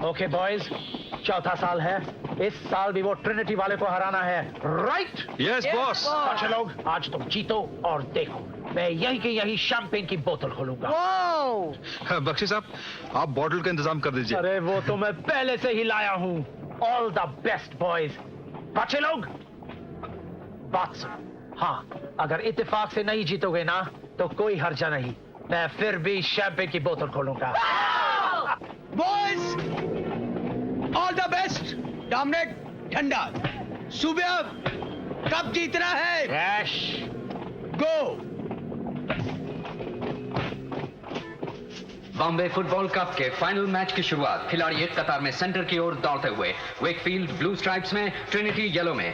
Okay boys, चौथा साल है। इस साल भी वो ट्रिनिटी वाले को हराना है, राइट? Yes boss. अच्छा लोग, आज तुम जीतो और देखो, मैं यही की यही शैंपेन की बोतल खोलूंगा। बख्शी साहब, आप बॉटल का इंतजाम कर दीजिए। अरे वो तो मैं पहले से ही लाया हूँ। All the best boys. बच्चे लोग, बात सुनो। हाँ, अगर इत्तेफाक से नहीं जीतोगे ना तो कोई हर्जा नहीं, मैं फिर भी शैंपेन की बोतल खोलूंगा। Boys, all the best. Dominic, ठंडा। सुबह कब जीतना है? Yes. Go. Bombay football cup के फाइनल मैच की शुरुआत खिलाड़ी एक कतार में सेंटर की ओर दौड़ते हुए, वेकफील्ड ब्लू स्ट्राइप्स में, ट्रिनिटी येलो में।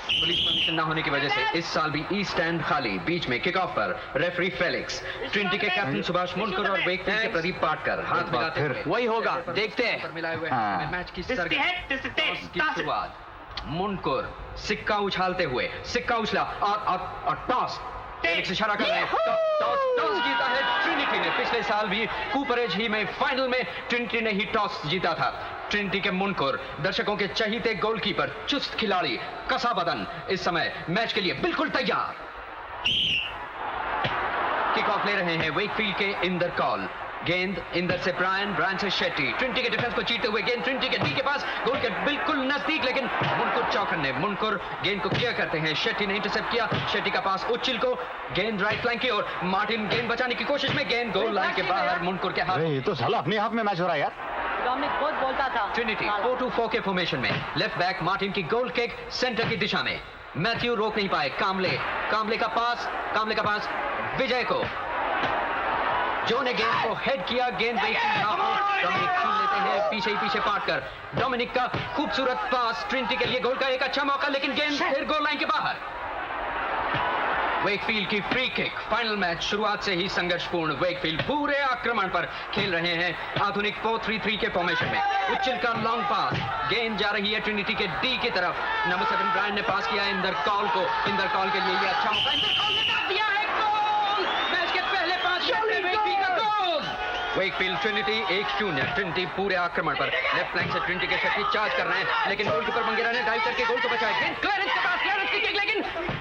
पुलिस परमिशन न होने की वजह से इस साल भी ईस्ट एंड खाली। बीच में किक ऑफ पर रेफरी फेलिक्स, ट्रिनिटी के कैप्टन सुभाष मुंडकर और वेकफील्ड के प्रदीप पाटकर हाथ मिलाते हुए वही होगा, देखते हैं। मिलाए हुए मैच की शुरुआत। मुंडकर सिक्का उछालते हुए, सिक्का उछला और टॉस। फेलिक्स इशारा कर रहे हैं, टॉस जीता है ट्रिनिटी ने। पिछले साल भी कूपरेज ही में फाइनल में ट्रिनिटी ने ही टॉस जीता था। ट्रिनिटी के मुंडकर, दर्शकों के चहीते गोलकीपर, चुस्त खिलाड़ी, कसा बदन, इस समय मैच के लिए बिल्कुल तैयार। किक ऑफ ले रहे हैं वेकफील्ड के इंदर कॉल। गेंद इंदर से ब्रायन से शेट्टी। ट्रिनिटी के डिफेंस को चीरते हुए गेंद ट्रिनिटी के डी के पास, गोल के बिल्कुल नजदीक, लेकिन मुंडकर चौकन्ने। मुंडकर गेंद को क्लियर करते हैं, शेट्टी ने इंटरसेप्ट किया। शेट्टी का पास उच्चिल को, गेंद राइट फ्लैंक की ओर। मार्टिन गेंद बचाने की कोशिश में, गेंद गोल लाइन के बाहर। मुंडकर के हाथ। ये तो साला अपने हाथ में मैच हो रहा है यार। डोमिनिक बहुत बोलता था। ट्रिनिटी 4-2-4 के फॉर्मेशन में, लेफ्ट बैक मार्टिन की गोल किक सेंटर की दिशा में। मैथ्यू रोक नहीं पाए। कामले का पास विजय को। जो ने गेंद को हेड किया, गेंद डोमिनिक छीन लेते हैं, पीछे ही पीछे पाटकर। डोमिनिक का खूबसूरत पास, ट्रिनिटी के लिए गोल का एक अच्छा मौका, लेकिन गेंद फिर गोल लाइन के बाहर। वेकफील्ड की फ्री किक। फाइनल मैच शुरुआत से ही संघर्षपूर्ण। वेकफील्ड पूरे आक्रमण पर खेल रहे हैं, आधुनिक 4-3-3 के फॉर्मेशन में। उच्चिल का लॉन्ग पास, गेंद जा रही है ट्रिनिटी के डी की तरफ। नंबर 7 ब्रायन ने पास किया इंदर कॉल को। इंदर कॉल के लिए ये अच्छा मौका, इंदर कॉल ने डाल दिया है गोल। मैच के पहले 5 मिनट में वेकफील्ड का गोल। Wakefield Trinity 1-0। ट्रिनिटी पूरे आक्रमण पर, लेफ्ट फ्लैंक से ट्रिनिटी के शक्ति चार्ज कर रहे हैं, लेकिन गोलकीपर मंगेरा ने डाइव करके गोल को बचाया। गेंद क्लियरेंस के पास, क्लियरेंस की किक,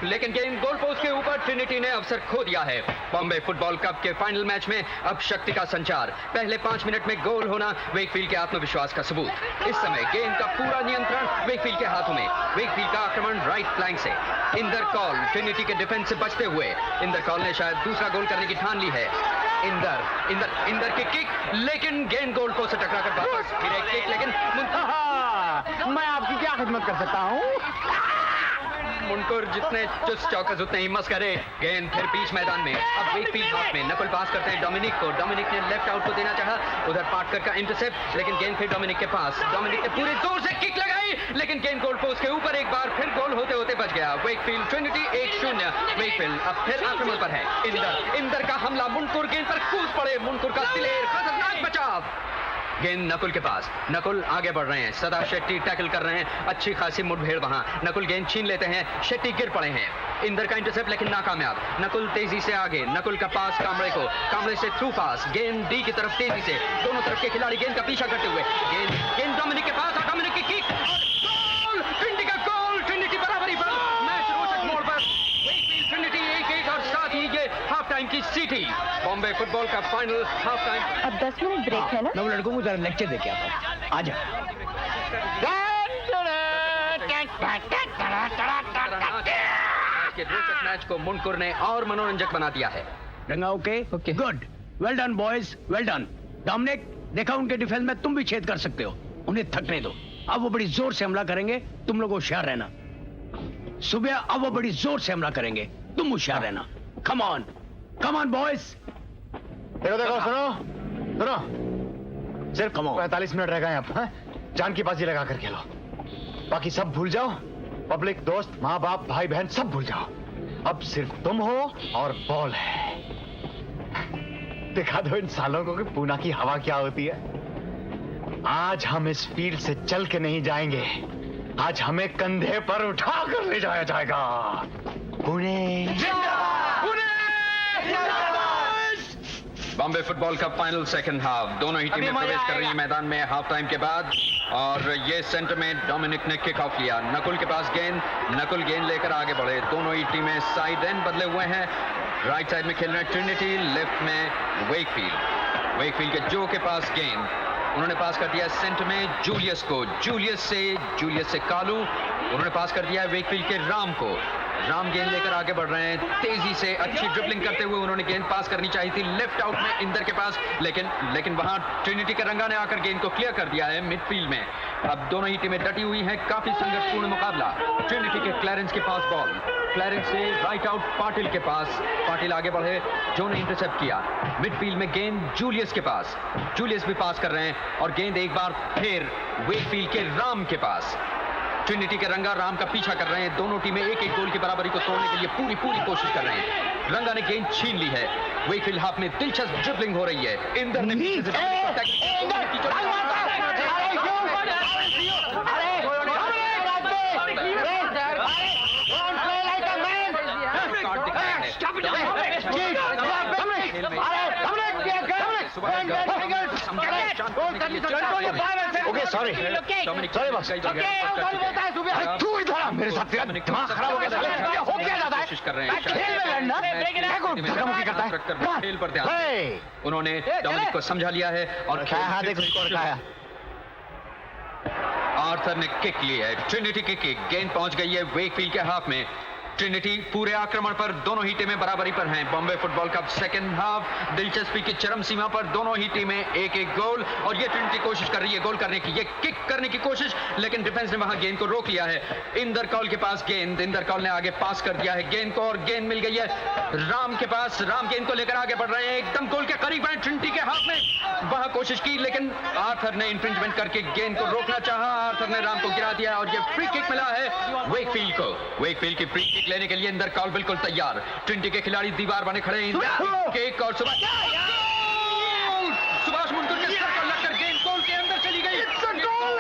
लेकिन गेंद गोल पोस्ट के ऊपर। ट्रिनिटी ने अवसर खो दिया है। बॉम्बे फुटबॉल कप के फाइनल मैच में अब शक्ति का संचार। पहले 5 मिनट में गोल होना वेकफील्ड के आत्मविश्वास का सबूत। इस समय गेंद का पूरा नियंत्रण वेकफील्ड के हाथों में। वेकफील्ड का आक्रमण राइट फ्लैंक से। इंदर कॉल ट्रिनिटी के डिफेंस से बचते हुए। इंदर कॉल ने शायद दूसरा गोल करने की ठान ली है। इंदर की किक, लेकिन गेंद गोल पोस्ट से टकराकर वापस। फिर एक किक, लेकिन मैं आपकी क्या खिदमत कर सकता हूँ? मुंडकर जितने चुस्त चौकस उतने ही मस्करे। गेंद फिर बीच मैदान में। अब वेकफील्ड हाफ में, नकुल पास करते हैं डोमिनिक को। डोमिनिक ने लेफ्ट आउट को देना चाहा, उधर पाटकर का इंटरसेप्ट, लेकिन गेंद फिर डोमिनिक के पास। डोमिनिक ने पूरे जोर से किक लगाई, लेकिन गेंद गोल पोस्ट के ऊपर एक बार फिर गोल होते होते बच गया। Wakefield Trinity 1-0। वेकफील्ड अब फिर आक्रमण पर है। इंदर का हमला, मुंडकर गेंद पर कूद पड़े। मुंडकर का दिलेर खतरनाक बचाव। गेंद नकुल के पास, नकुल आगे बढ़ रहे हैं। सदा शेट्टी टैकल कर रहे हैं, अच्छी खासी मुठभेड़ वहां। नकुल गेंद छीन लेते हैं, शेट्टी गिर पड़े हैं। इंदर का इंटरसेप्ट लेकिन नाकामयाब। नकुल तेजी से आगे, नकुल का पास कामड़े को, कामड़े से थ्रू पास, गेंद डी की तरफ तेजी से। दोनों तरफ के खिलाड़ी गेंद का पीछा करते हुए, गेंद डोमिनिक के पास और डोमिनिक की किक और गोल। ट्रिनिटी का गोल। ट्रिनिटी बराबरी पर। मैच रोचक मोड़ पर। वेकफील्ड ट्रिनिटी 1-1 और साथ ही ये हाफ टाइम की सीटी। बॉम्बे फुटबॉल का फाइनल हाफ टाइम। अब 10 मिनट ब्रेक है ना? मैं लड़कों को जरा लेक्चर दे के आता हूँ। आजा। के रोचक मैच को मुंडकर ने और मनोरंजक बना दिया है। Ranga okay? Good, well done boys, well done. Dominic, देखा उनके डिफेंस में तुम भी छेद कर सकते हो, उन्हें थकने दो। अब वो बड़ी जोर से हमला करेंगे, तुम लोग होशियार रहना। सुबह अब वो बड़ी जोर से हमला करेंगे, तुम होशियार रहना। Come on boys. देखो सुनो, सिर्फ 45 मिनट रह गए अब। जान की बाजी लगा कर खेलो, बाकी सब भूल जाओ। पब्लिक, दोस्त, माँ बाप, भाई बहन सब भूल जाओ। अब सिर्फ तुम हो और बॉल है। दिखा दो इन सालों को कि पूना की हवा क्या होती है। आज हम इस फील्ड से चल के नहीं जाएंगे, आज हमें कंधे पर उठा कर ले जाया जाएगा। पुणे बॉम्बे फुटबॉल का फाइनल सेकंड हाफ, दोनों ही टीमें प्रवेश कर रही हैं मैदान में हाफ टाइम के बाद। और ये सेंटर में डोमिनिक ने किक ऑफ लिया, नकुल के पास गेंद, नकुल गेंद लेकर आगे बढ़े। दोनों ही टीमें साइड एंड बदले हुए हैं, राइट साइड में खेल रहे हैं ट्रिनिटी, लेफ्ट में वेकफील्ड। वेकफील्ड के जो के पास गेंद, उन्होंने पास कर दिया सेंटर में जूलियस को, जूलियस से कालू, उन्होंने पास कर दिया वेकफील्ड के राम को। राम गेंद लेकर आगे बढ़ रहे हैं तेजी से, अच्छी ड्रिबलिंग करते हुए उन्होंने गेंद पास करनी चाहिए थी लेफ्ट आउट में इंदर के पास, लेकिन वहां ट्रिनिटी के रंगा ने आकर गेंद को क्लियर कर दिया है मिडफील्ड में। अब दोनों ही टीमें डटी हुई हैं, काफी संघर्षपूर्ण मुकाबला। ट्रिनिटी के क्लैरेंस के पास बॉल, क्लैरेंस से राइट आउट पाटिल के पास, पाटिल आगे बढ़े, जो ने इंटरसेप्ट किया। मिडफील्ड में गेंद जूलियस के पास, जूलियस भी पास कर रहे हैं और गेंद एक बार फिर वेकफील्ड के राम के पास। ट्रिनिटी के रंगा राम का पीछा कर रहे हैं, दोनों टीमें एक एक गोल की बराबरी को तोड़ने के लिए पूरी कोशिश कर रहे हैं। रंगा ने गेंद छीन ली है, वेकफील्ड हाफ में दिलचस्प ड्रिबलिंग हो रही है। इंदर ने ओके सॉरी तू इधर आ, मेरे साथ तेरा दिमाग खराब हो गया साले, हो क्या जाता है? कोशिश कर रहे हैं खेल में लड़ना करता है, खेल पर ध्यान। उन्होंने डोमिनिक को समझा लिया है और आर्थर ने किक ली है, ट्रिनिटी की किक, गेंद पहुंच गई है वेकफील्ड के हाफ में। ट्रिनिटी पूरे आक्रमण पर, दोनों ही टीमें बराबरी पर हैं। Bombay football cup second half, दिलचस्पी की चरम सीमा पर, दोनों ही टीमें एक एक गोल। और ये ट्रिनिटी कोशिश कर रही है गोल करने की, ये किक करने की कोशिश, लेकिन डिफेंस ने वहां गेंद को रोक लिया है। इंदर कौल के पास गेंद, इंदर कौल ने आगे पास कर दिया है गेंद को और गेंद मिल गई है राम के पास। राम गेंद को लेकर आगे बढ़ रहे हैं, एकदम गोल के करीब है ट्रिनिटी के हाथ में, वहां कोशिश की लेकिन आर्थर ने इंफ्रिंजमेंट करके गेंद को रोकना चाहा। आर्थर ने राम को गिरा दिया और ये फ्री किक मिला है वेकफील्ड को। वेकफील्ड की फ्री किक लेने के लिए इंदर कौल बिल्कुल तैयार, ट्रिनिटी के खिलाड़ी दीवार बने खड़े हैं। किक और सुभाष मुंडकर के सर पर लगकर गेंद गोल के अंदर चली गई। गोल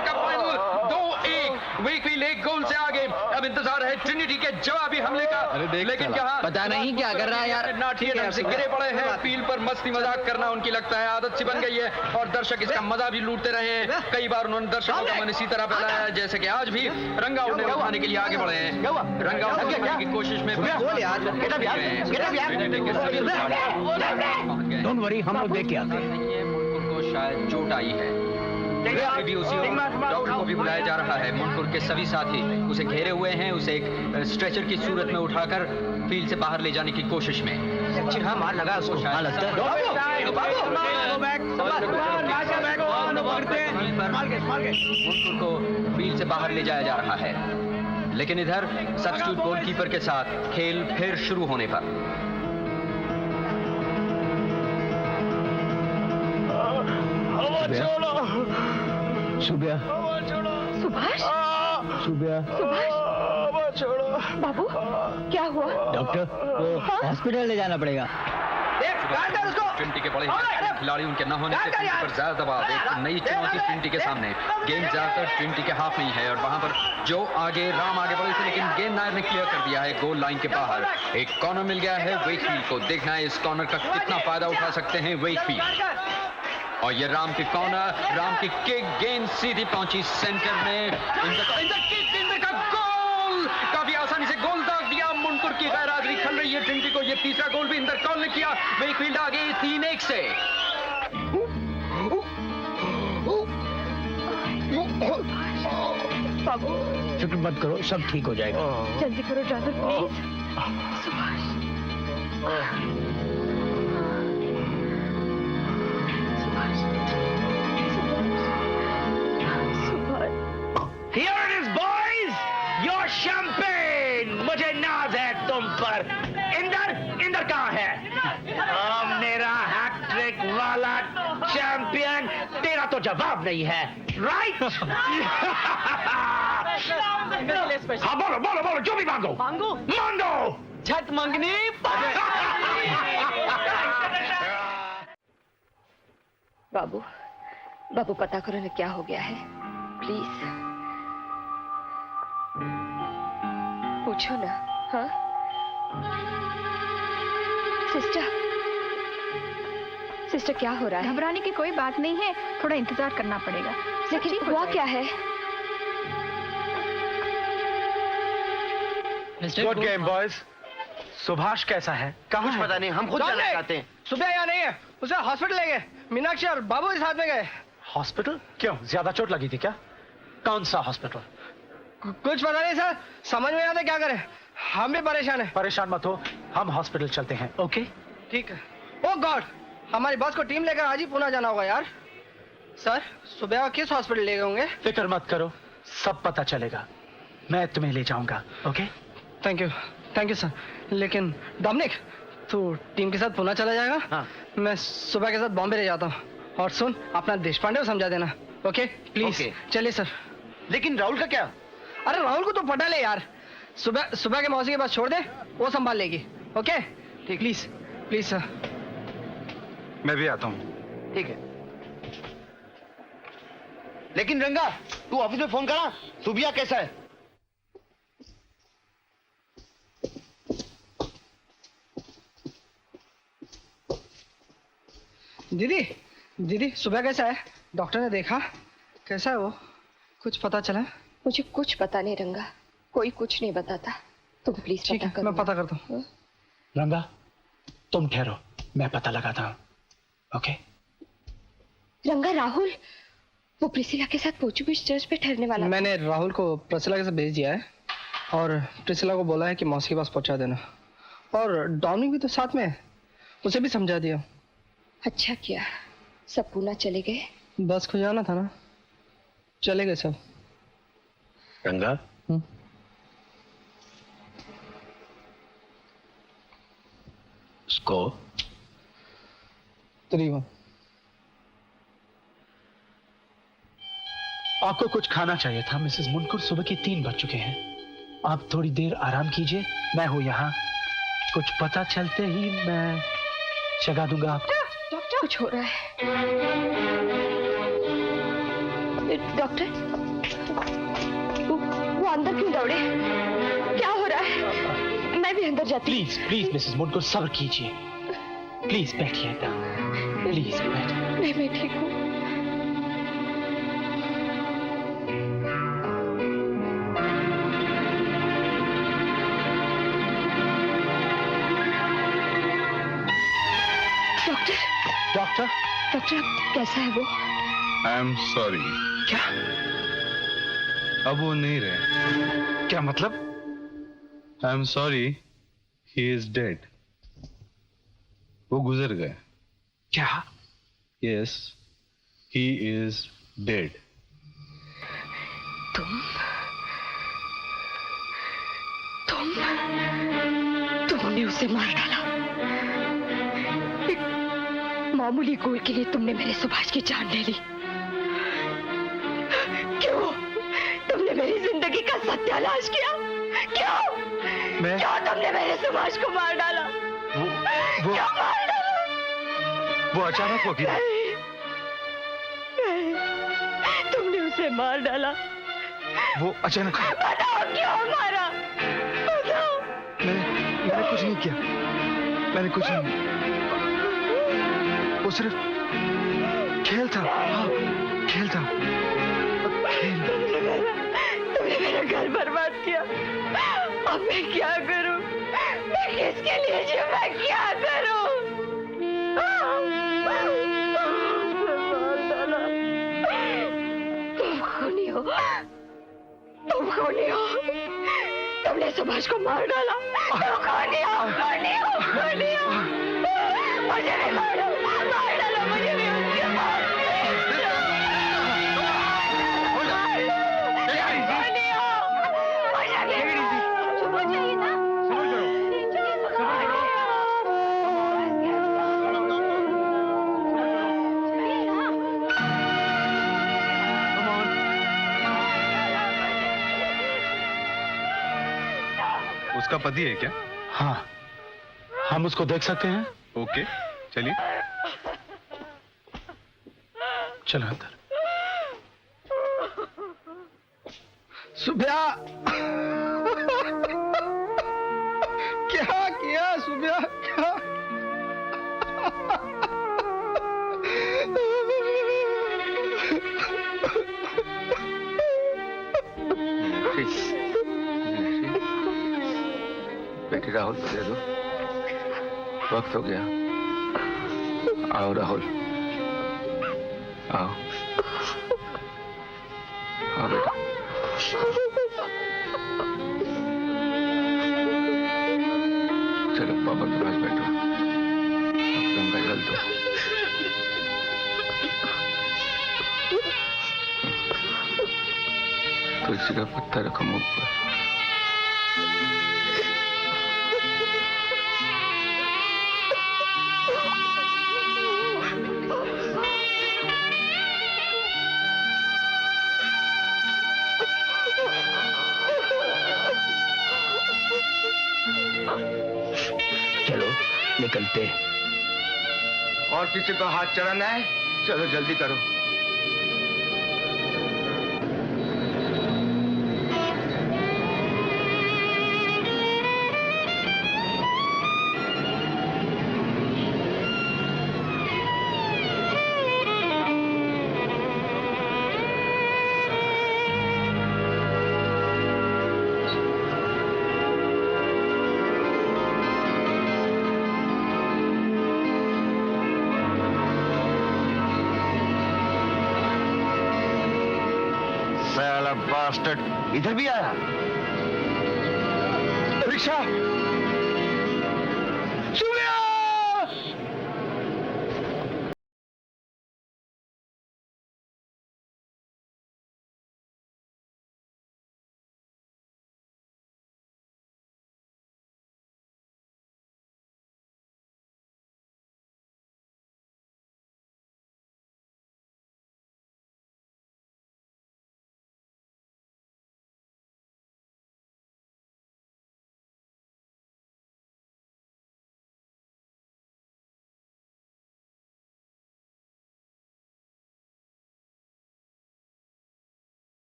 का फाइनल 2-1, वेकफील्ड एक गोल से आगे। अब इंतजार है ट्रिनिटी के जवाबी हमले का, लेकिन क्या पता नहीं क्या कर रहा है यार, नाटिया ढंग से गिरे पड़े हैं। फील्ड पर मस्ती मजाक करना उनकी लगता है आदत सी बन गई है और दर्शक इसका मजा भी लूटते रहे हैं। कई बार उन्होंने दर्शकों का मन इसी तरह फैलाया है जैसे कि आज भी रंगा उठाने के लिए आगे बढ़े हैं। रंगा उठाने की कोशिश में डोंट वरी, हम लोग देख के आते हैं। मुनकुर को शायद चोट आई है, भी उसी डॉक्टर को भी बुलाया जा रहा है। मुनकुर के सभी साथी उसे घेरे हुए हैं, उसे एक स्ट्रेचर की सूरत में उठाकर फील्ड से बाहर ले जाने की कोशिश में। चिढ़ा मार लगा उसको, लगता है मुनकुर को फील्ड से बाहर ले जाया जा रहा है, लेकिन इधर सब्स्टिट्यूट गोलकीपर के साथ खेल फिर शुरू होने पर सुबह सुभाष, बाबू क्या हुआ? डॉक्टर को हॉस्पिटल ले जाना पड़ेगा। ट्रिनिटी के बड़े खिलाड़ी उनके न होने से ट्रिनिटी पर ज्यादा दबाव, एक नई चुनौती ट्रिनिटी के सामने। गेंद ज्यादातर ट्रिनिटी के हाथ में ही है और वहां पर जो आगे राम आगे बढ़े थे, लेकिन गेंद नायर ने क्लियर कर दिया है गोल लाइन के बाहर। एक कॉर्नर मिल गया है वेकफील्ड को, देखना है इस कॉर्नर का कितना फायदा उठा सकते हैं वेकफील्ड। और ये राम की कॉर्नर, राम की किक, गेंद सीधी पहुंची सेंटर में, इंदर का गोल, काफी आसानी से गोल दाग दिया। मुनकुर की गैरहाजिरी खल रही है ट्रिनिटी को, ये तीसरा गोल भी इंदर कौल ने किया। वेकफील्ड आगे 3-1 से। बाबू फिक्र मत करो, सब ठीक हो जाएगा। जल्दी करो driver please. Subhash, Here it is, boys! Your champagne! मुझे नाज है तुम पर। इंदर कहाँ है? मेरा हैट्रिक वाला चैंपियन, तेरा तो जवाब नहीं है, राइट? हाँ बोलो, जो भी मांगो। मांगो। छठ मंगनी। बाबू पता करो ना क्या हो गया है, प्लीज पूछो ना। हाँ सिस्टर, सिस्टर क्या हो रहा है? घबराने की कोई बात नहीं है, थोड़ा इंतजार करना पड़ेगा। लेकिन हुआ क्या है? Good game boys. सुभाष कैसा है? कहाँ कुछ पता नहीं, हम खुद जाना चाहते हैं। सुबह यहाँ नहीं है, उसे हॉस्पिटल ले गए। मीनाक्षी और बाबू के साथ में गए। हॉस्पिटल? क्यों, ज्यादा चोट लगी थी क्या? कौन सा हॉस्पिटल? कुछ पता नहीं सर, समझ में नहीं आता क्या करें। हम भी परेशान हैं। परेशान मत हो, हम हॉस्पिटल चलते हैं। ओके ठीक है। ओह गॉड, हमारी बॉस को टीम लेकर आज ही पुणे जाना होगा यार। सर, सुबह किस हॉस्पिटल ले गए होंगे? फिक्र मत करो, सब पता चलेगा। मैं तुम्हें ले जाऊंगा। ओके? Thank you sir. लेकिन डोमिनिक, तू टीम के साथ पुणे चला जाएगा? हाँ। मैं सुबह के साथ बॉम्बे ले जाता हूँ। और सुन, अपना देशपांडे को समझा देना। Okay please? ओके। चलिए सर। लेकिन राहुल का क्या? अरे राहुल को तो पटा ले यार, सुबह के मौसी के पास छोड़ दे, वो संभाल लेगी। ओके ठीक, प्लीज सर। मैं भी आता हूँ। ठीक है। लेकिन रंगा, तू ऑफिस में फोन करा, सुबिया कैसा है? दीदी सुबह कैसा है? डॉक्टर ने देखा, कैसा है वो? कुछ पता चला? मुझे कुछ पता नहीं रंगा, कोई कुछ नहीं बताता। तुम प्लीज ठीक पता है, करो। मैं पता करता हूँ। रंगा, तुम ठहरो, मैं पता लगाता हूँ। ओके? रंगा, राहुल वो प्रिसिला के साथ पोर्चुगीज चर्च पे ठहरने वाला था। मैंने राहुल को प्रिसिला के साथ भेज दिया है और प्रिसिला को बोला है कि मौसी के पास पहुंचा देना। और डॉमिनिक भी तो साथ में है, उसे भी समझा दिया। अच्छा किया, सब पुणे चले गए। बस को जाना था ना, चले गए सब। रंगा, स्कोर 3-1। आपको कुछ खाना चाहिए था मिसेस मुनकुर, सुबह के 3 बज चुके हैं। आप थोड़ी देर आराम कीजिए, मैं हूं यहाँ। कुछ पता चलते ही मैं जगा दूंगा आपको। डॉक्टर, कुछ हो रहा है। डॉक्टर, वो अंदर क्यों दौड़े? क्या हो रहा है? मैं भी अंदर जाती हूँ। प्लीज मिसेस मुनकुर, सब्र कीजिए। प्लीज बैठिएगा, प्लीज बैठिए। मैं ठीक हूँ। डॉक्टर, डॉक्टर, कैसा है वो? I am sorry. क्या? अब वो नहीं रहे। क्या मतलब? I am sorry, he is dead. वो गुजर गए। क्या? Yes, he is dead. तुमने उसे मार डाला। एक मामूली गोल के लिए तुमने मेरे सुभाष की जान ले ली। क्यों? तुमने मेरी जिंदगी का सत्यानाश किया। क्यों? क्यों तुमने मेरे सुभाष को मार डाला? वो क्यों मार डाला? वो अचानक हो गया। तुमने उसे मार डाला। वो अचानक। बताओ क्यों मारा? बताओ। मैंने कुछ नहीं किया। मैंने कुछ नहीं। वो सिर्फ खेल था। हाँ, खेल था। तुमने मेरा घर बर्बाद किया। अब मैं क्या करूं? मैं किसके लिए जीऊं? मैं क्या करूं? तुम खूनी हो। तुम खूनी हो। तुमने सुभाष को मार डाला। तुम खूनी हो, खूनी हो, खूनी हो। मुझे भी मार डालो, मार डालो मुझे भी। उसके मार दो। खूनी हो। मुझे भी मारो। मुझे ही ना। उसका पति है क्या? हाँ, हम उसको देख सकते हैं। ओके, चलिए। चलो अंदर। सुबह क्या किया? सुबह क्या? राहुल को दे दो, वक्त हो गया। आओ राहुल, आओ आओ बेटा। चलो पापा के पास बैठो, अब तुम पैदल दो। तुलसी का पत्ता रखो मुंह पर। चलो निकलते। और किसी को हाथ चढ़ाना है? चलो जल्दी करो। बास्टर्ड इधर भी आया। रिक्शा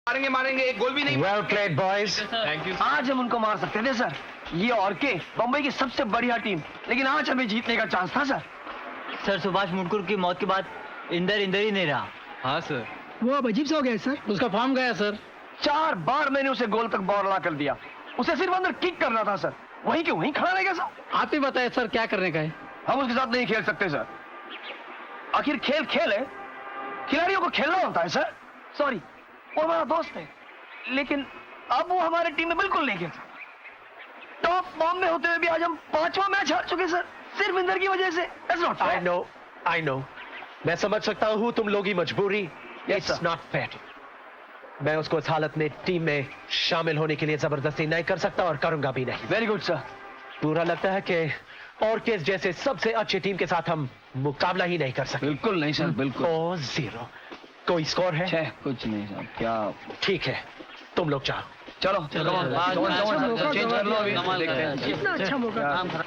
मारेंगे मारेंगे, एक गोल भी नहीं। Well played boys. Thank you. आज हम उनको मार सकते थे सर, ये और के बम्बई की सबसे बढ़िया टीम, लेकिन आज हमें जीतने का चांस था सर। सर सुभाष मुंडकुर की मौत के बाद इंदर ही नहीं रहा। हाँ सर। वो अब अजीब सा हो गया सर, उसका फॉर्म गया सर। 4 बार मैंने उसे गोल तक बॉल अड़ा कर दिया, उसे सिर्फ अंदर किक करना था सर, वहीं के वहीं खड़ा रह गया सर। आप ही बताए सर क्या करने का है। हम उसके साथ नहीं खेल सकते सर, आखिर खेल खेल है, खिलाड़ियों को खेलना होता है सर। सॉरी, वो हमारा दोस्त है, लेकिन अब वो हमारे टीम में बिल्कुल नहीं खेल सकता। टॉप फॉर्म में होते हुए भी आज हम 5वां मैच हार चुके सर, सिर्फ इंदर की वजह से। आई नो, मैं समझ सकता हूँ तुम लोग की मजबूरी। It's not fair. मैं उसको इस हालत में टीम में शामिल होने के लिए जबरदस्ती नहीं कर सकता और करूंगा भी नहीं। Very good sir. पूरा लगता है कि और केस जैसे सबसे अच्छी टीम के साथ हम मुकाबला ही नहीं कर सकते। बिल्कुल नहीं सर, बिल्कुल। 0 कोई स्कोर है? 6 कुछ नहीं सर। क्या? ठीक है, तुम लोग जाओ। चलो चेंज कर लो अभी, देखते हैं कितना अच्छा मौका।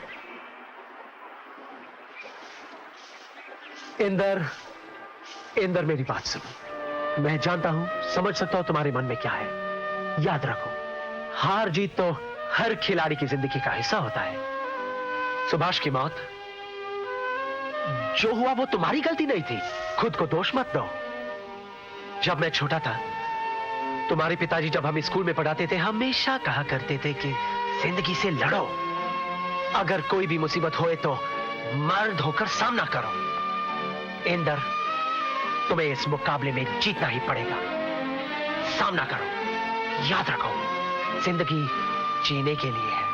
इंदर मेरी बात सुनो। मैं जानता हूं, समझ सकता हूं तुम्हारे मन में क्या है। याद रखो, हार जीत तो हर खिलाड़ी की जिंदगी का हिस्सा होता है। सुभाष की मौत जो हुआ वो तुम्हारी गलती नहीं थी, खुद को दोष मत दो। जब मैं छोटा था, तुम्हारे पिताजी जब हम स्कूल में पढ़ाते थे हमेशा कहा करते थे कि जिंदगी से लड़ो, अगर कोई भी मुसीबत होए तो मर्द होकर सामना करो। इंदर, तुम्हें इस मुकाबले में जीतना ही पड़ेगा। सामना करो। याद रखो, जिंदगी जीने के लिए है,